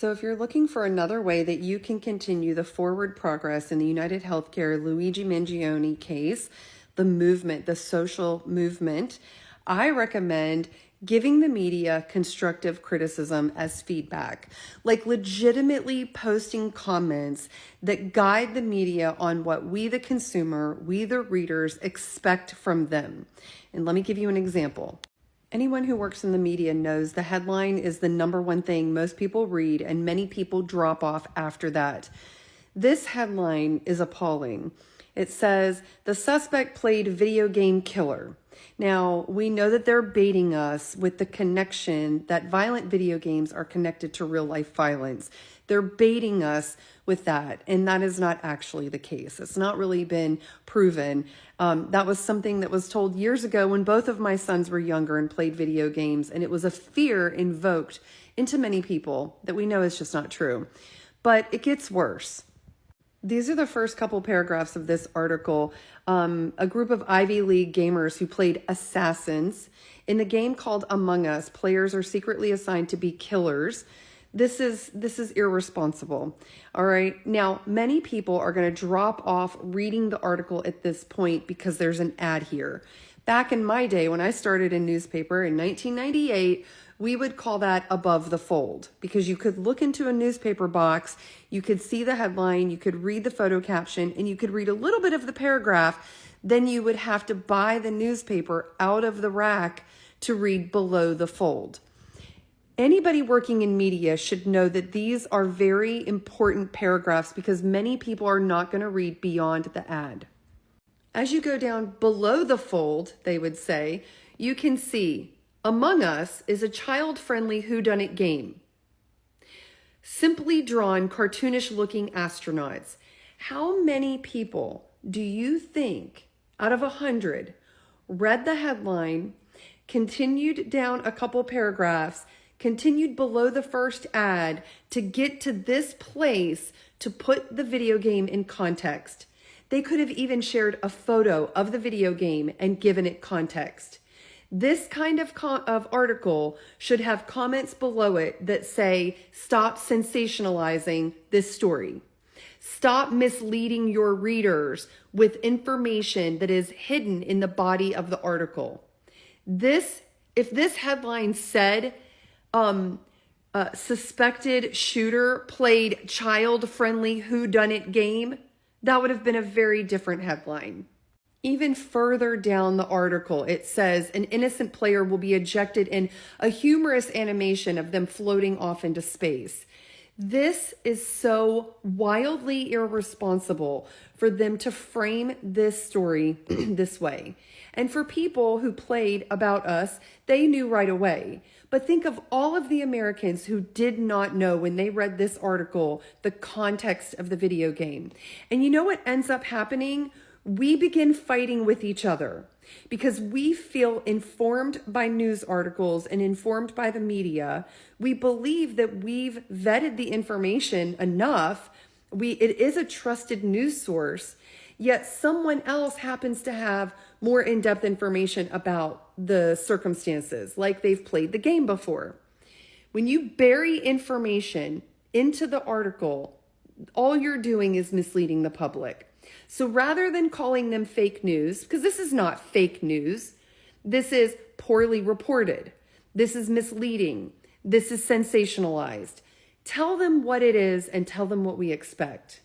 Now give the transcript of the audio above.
So if you're looking for another way that you can continue the forward progress in the United Healthcare Luigi Mangione case, the movement, the social movement, I recommend giving the media constructive criticism as feedback, like legitimately posting comments that guide the media on what we, the consumer, we, the readers, expect from them. And let me give you an example. Anyone who works in the media knows the headline is the number one thing most people read, and many people drop off after that. This headline is appalling. It says, "The suspect played video game killer." Now, we know that they're baiting us with the connection that violent video games are connected to real life violence. They're baiting us with that, and that is not actually the case. It's not really been proven. That was something that was told years ago when both of my sons were younger and played video games, and it was a fear invoked into many people that we know is just not true. But it gets worse. These are the first couple paragraphs of this article. A group of Ivy League gamers who played assassins. In the game called Among Us, players are secretly assigned to be killers. This is irresponsible. All right. Now, many people are going to drop off reading the article at this point because there's an ad here. Back in my day, when I started in newspaper in 1998, we would call that above the fold, because you could look into a newspaper box, you could see the headline, you could read the photo caption, and you could read a little bit of the paragraph. Then you would have to buy the newspaper out of the rack to read below the fold. Anybody working in media should know that these are very important paragraphs because many people are not going to read beyond the ad. As you go down below the fold, they would say, you can see Among Us is a child-friendly whodunit game. Simply drawn, cartoonish-looking astronauts. How many people do you think out of 100 read the headline, continued down a couple paragraphs, continued below the first ad to get to this place to put the video game in context? They could have even shared a photo of the video game and given it context. This kind of article should have comments below it that say, stop sensationalizing this story. Stop misleading your readers with information that is hidden in the body of the article. If this headline said, suspected shooter played child-friendly whodunit game, that would have been a very different headline. Even further down the article, it says an innocent player will be ejected in a humorous animation of them floating off into space. This is so wildly irresponsible for them to frame this story this way. And for people who played About Us, they knew right away. But think of all of the Americans who did not know when they read this article the context of the video game. And you know what ends up happening? We begin fighting with each other because we feel informed by news articles and informed by the media. We believe that we've vetted the information enough. It is a trusted news source, yet someone else happens to have more in-depth information about the circumstances, like they've played the game before. When you bury information into the article, all you're doing is misleading the public. So rather than calling them fake news, because this is not fake news, this is poorly reported, this is misleading, this is sensationalized. Tell them what it is and tell them what we expect.